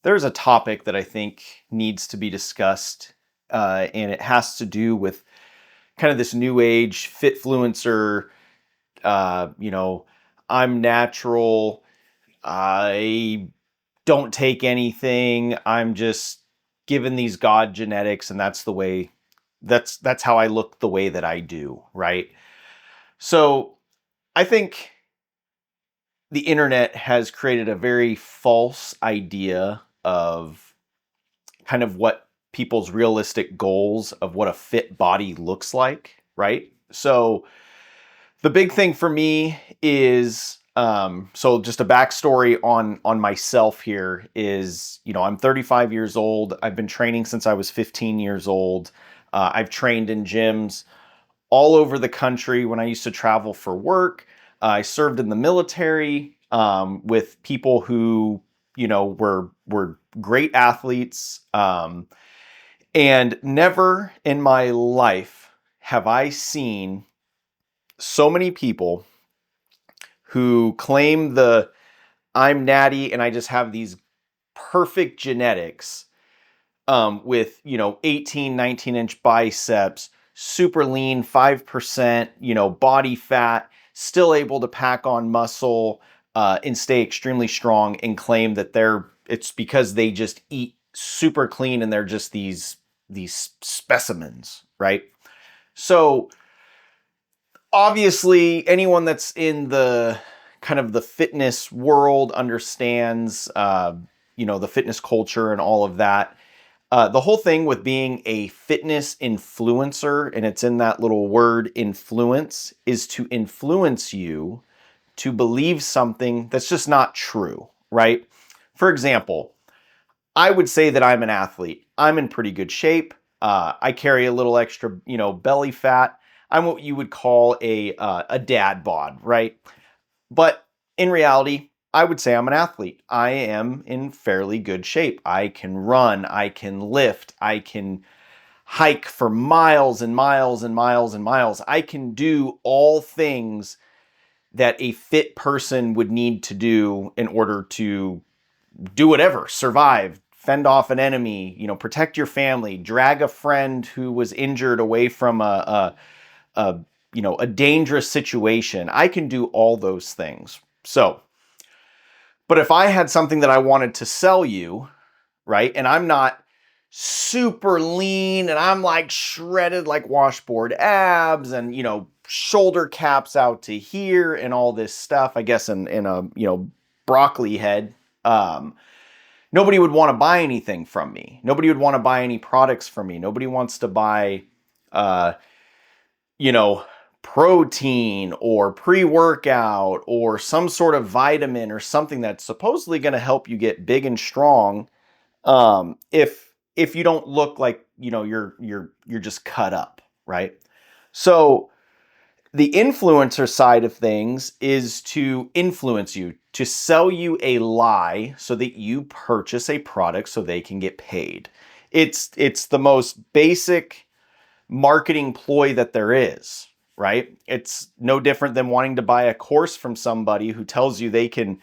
There's a topic that I think needs to be discussed, and it has to do with kind of this new age fitfluencer. You know, I'm natural. I don't take anything. I'm just given these God genetics, and that's the way. That's how I look the way that I do, right? So I think the internet has created a very false idea of kind of what people's realistic goals of what a fit body looks like, right? So the big thing for me is so just a backstory on myself here is, I'm 35 years old. I've been training since I was 15 years old. I've trained in gyms all over the country when I used to travel for work. I served in the military with people who, were great athletes. And never in my life have I seen so many people who claim I'm natty and I just have these perfect genetics with, 18, 19-inch biceps, super lean, 5%, body fat, still able to pack on muscle and stay extremely strong, and claim that it's because they just eat super clean and they're just these specimens, right? So obviously anyone that's in the kind of the fitness world understands, the fitness culture and all of that. The whole thing with being a fitness influencer, and it's in that little word influence, is to influence you to believe something that's just not true, right? For example, I would say that I'm an athlete. I'm in pretty good shape. I carry a little extra, belly fat. I'm what you would call a dad bod, right? But in reality, I would say I'm an athlete. I am in fairly good shape. I can run, I can lift, I can hike for miles and miles and miles and miles. I can do all things that a fit person would need to do in order to do whatever, survive, fend off an enemy, protect your family, drag a friend who was injured away from a dangerous situation. I can do all those things. So, but if I had something that I wanted to sell you, right, and I'm not super lean and I'm like shredded like washboard abs and, shoulder caps out to here and all this stuff, I guess in a, broccoli head, nobody would want to buy anything from me. Nobody would want to buy any products from me. Nobody wants to buy, uh, you know, protein or pre-workout or some sort of vitamin or something that's supposedly going to help you get big and strong. If you don't look like, you're just cut up, right? So the influencer side of things is to influence you, to sell you a lie so that you purchase a product so they can get paid. It's the most basic marketing ploy that there is, right? It's no different than wanting to buy a course from somebody who tells you they can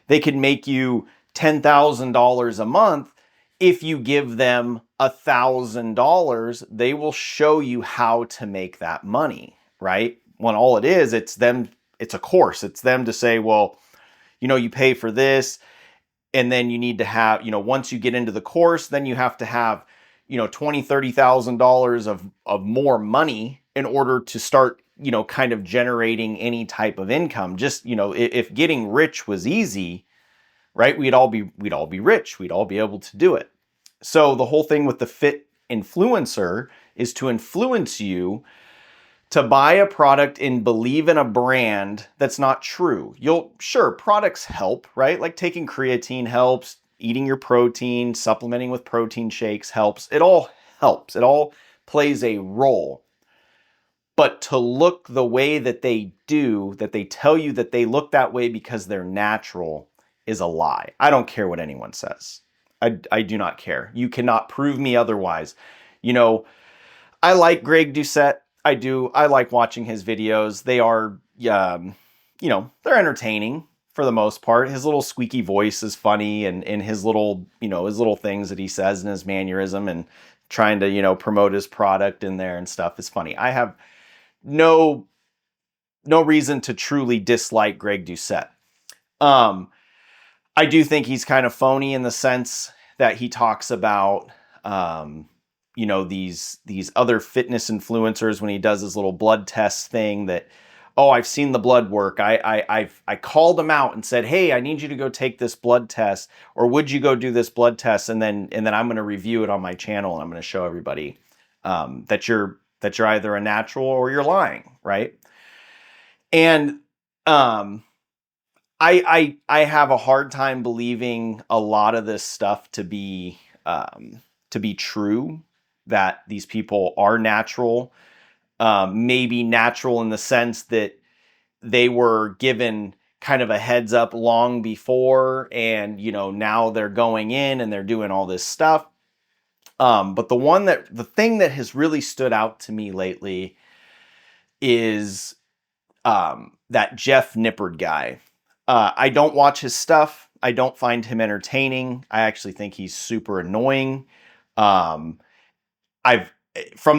make you $10,000 a month. If you give them $1,000, they will show you how to make that money, right? When all it is, it's a course. It's them to say, well, you pay for this, and then you need to have, once you get into the course, then you have to have, $20,000, $30,000 of more money in order to start, kind of generating any type of income. Just, if getting rich was easy, right? We'd all be rich. We'd all be able to do it. So the whole thing with the fit influencer is to influence you to buy a product and believe in a brand that's not true. Sure, products help, right? Like taking creatine helps, eating your protein, supplementing with protein shakes helps. It all helps. It all plays a role. But to look the way that they do, that they tell you that they look that way because they're natural, is a lie. I don't care what anyone says. I do not care. You cannot prove me otherwise. I like Greg Doucette. I do. I like watching his videos. They are, they're entertaining for the most part. His little squeaky voice is funny, and his little, his little things that he says and his mannerism and trying to, promote his product in there and stuff is funny. I have no reason to truly dislike Greg Doucette. I do think he's kind of phony in the sense that he talks about, these other fitness influencers when he does his little blood test thing that, oh, I've seen the blood work. I called him out and said, hey, I need you to go take this blood test, or would you go do this blood test? And then I'm going to review it on my channel, and I'm going to show everybody that you're either a natural or you're lying, right? And I have a hard time believing a lot of this stuff to be true, that these people are natural. Maybe natural in the sense that they were given kind of a heads up long before, and now they're going in and they're doing all this stuff. But the thing that has really stood out to me lately is that Jeff Nippard guy. I don't watch his stuff. I don't find him entertaining. I actually think he's super annoying. From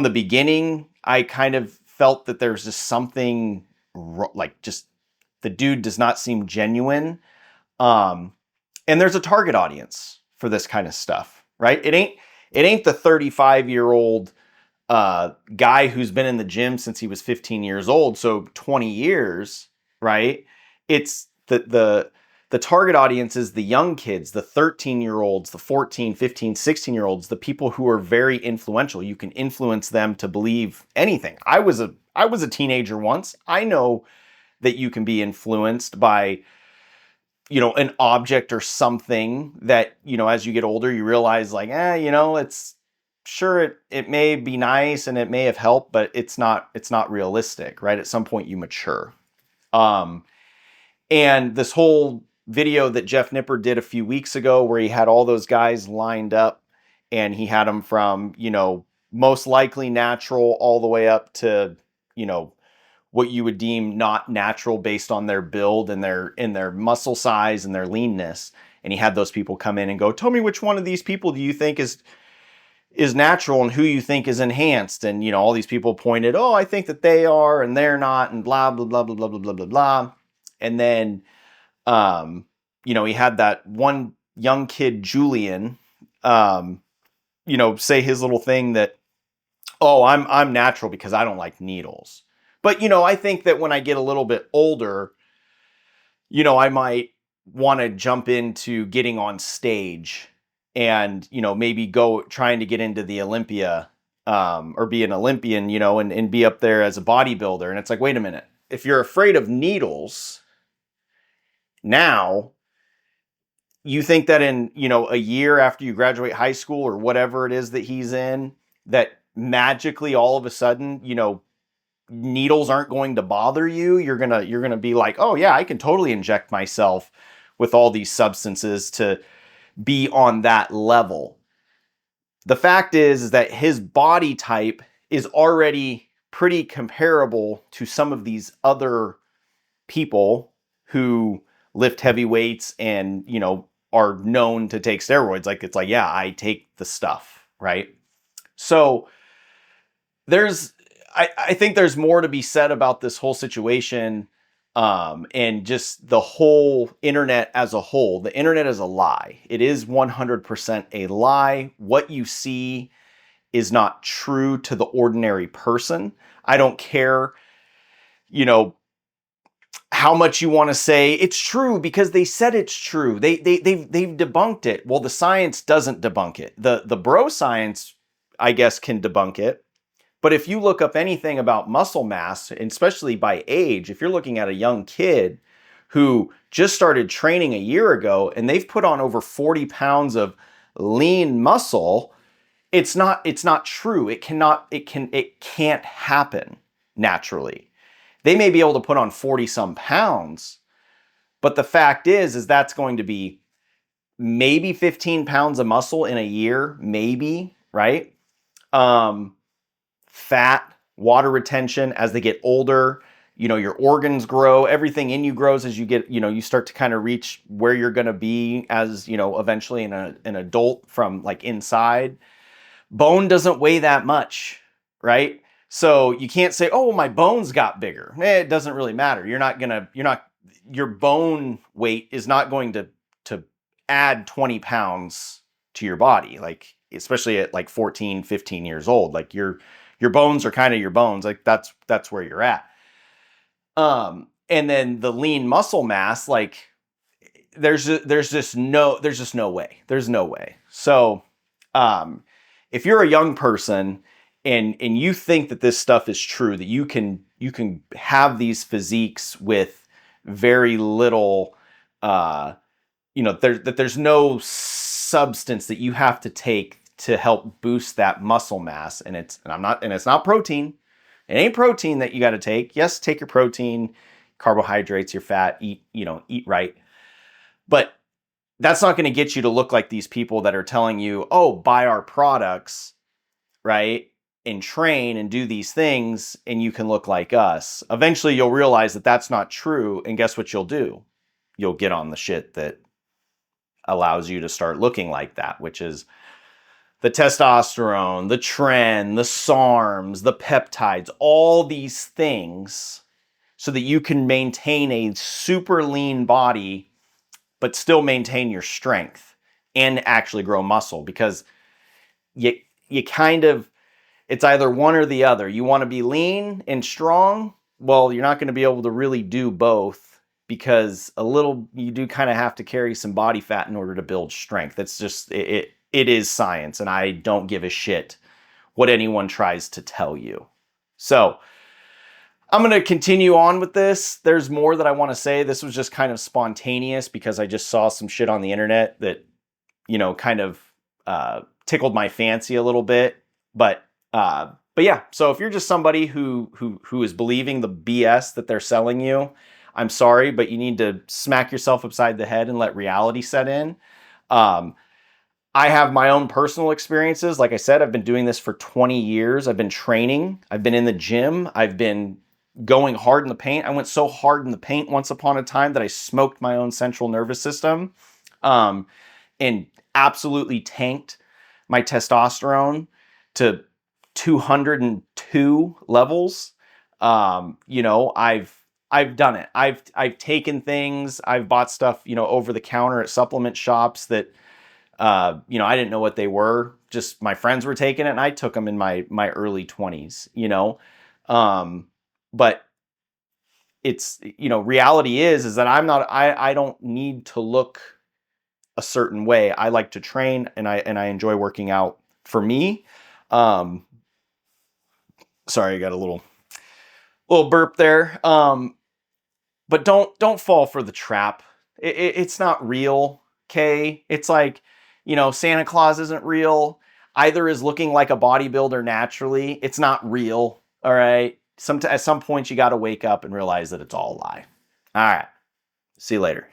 the beginning, I kind of felt that there's just something just the dude does not seem genuine. And there's a target audience for this kind of stuff, right? It ain't the 35-year-old guy who's been in the gym since he was 15 years old, so 20 years, right? It's the target audience is the young kids, the 13-year-olds, the 14, 15, 16-year-olds, the people who are very influential. You can influence them to believe anything. I was a teenager once. I know that you can be influenced by, an object or something that, as you get older, you realize like, it's sure it may be nice and it may have helped, but it's not realistic, right? At some point you mature. And this whole video that Jeff Nippard did a few weeks ago where he had all those guys lined up, and he had them from, most likely natural all the way up to, what you would deem not natural based on their build and their muscle size and their leanness. And he had those people come in and go, tell me which one of these people do you think is natural and who you think is enhanced. And, all these people pointed, oh, I think that they are and they're not, and blah, blah, blah, blah, blah, blah, blah, blah, blah. And then, he had that one young kid, Julian, say his little thing that, oh, I'm natural because I don't like needles. But, I think that when I get a little bit older, I might want to jump into getting on stage and, maybe go trying to get into the Olympia, or be an Olympian, and be up there as a bodybuilder. And it's like, wait a minute, if you're afraid of needles now, you think that in, a year after you graduate high school or whatever it is that he's in, that magically all of a sudden, needles aren't going to bother you. You're gonna be like, oh yeah, I can totally inject myself with all these substances to be on that level. The fact is that his body type is already pretty comparable to some of these other people who lift heavy weights and, are known to take steroids. Like, it's like, yeah, I take the stuff, right? So I think there's more to be said about this whole situation, and just the whole internet as a whole. The internet is a lie. It is 100% a lie. What you see is not true to the ordinary person. I don't care, how much you want to say it's true because they said it's true. They've debunked it. Well, the science doesn't debunk it. The bro science, I guess, can debunk it. But if you look up anything about muscle mass, especially by age, if you're looking at a young kid who just started training a year ago and they've put on over 40 pounds of lean muscle, it's not true. It can't happen naturally. They may be able to put on 40 some pounds, but the fact is that's going to be maybe 15 pounds of muscle in a year, maybe, right? Fat, water retention as they get older, your organs grow, everything in you grows as you get, you start to kind of reach where you're going to be as, eventually an adult from like inside. Bone doesn't weigh that much, right? So you can't say, oh, my bones got bigger. It doesn't really matter. Your bone weight is not going to add 20 pounds to your body, like, especially at like 14, 15 years old. Like your bones are kind of your bones. Like that's where you're at. And then the lean muscle mass, like there's just no way. There's no way. So, if you're a young person and you think that this stuff is true, that you can have these physiques with very little, there's no substance that you have to take to help boost that muscle mass, and it's not protein. It ain't protein that you got to take. Yes, take your protein, carbohydrates, your fat, eat right. But that's not going to get you to look like these people that are telling you, oh, buy our products, right? And train and do these things and you can look like us. Eventually you'll realize that that's not true. And guess what you'll do? You'll get on the shit that allows you to start looking like that, which is the testosterone, the tren, the SARMs, the peptides, all these things so that you can maintain a super lean body but still maintain your strength and actually grow muscle, because you kind of, it's either one or the other. You want to be lean and strong. Well, you're not going to be able to really do both, because you do kind of have to carry some body fat in order to build strength. It's just, it is science, and I don't give a shit what anyone tries to tell you. So I'm going to continue on with this. There's more that I want to say. This was just kind of spontaneous because I just saw some shit on the internet that, kind of tickled my fancy a little bit. But yeah, so if you're just somebody who is believing the BS that they're selling you, I'm sorry, but you need to smack yourself upside the head and let reality set in. I have my own personal experiences. Like I said, I've been doing this for 20 years. I've been training. I've been in the gym. I've been going hard in the paint. I went so hard in the paint once upon a time that I smoked my own central nervous system, and absolutely tanked my testosterone to 202 levels. I've done it. I've taken things. I've bought stuff, over the counter at supplement shops that, I didn't know what they were. Just my friends were taking it, and I took them in my early 20s. But it's, reality is that I don't need to look a certain way. I like to train, and I enjoy working out for me. Sorry, I got a little burp there. But don't fall for the trap. It's not real. Okay. It's like, Santa Claus isn't real. Either is looking like a bodybuilder naturally. It's not real. All right. At some point you got to wake up and realize that it's all a lie. All right. See you later.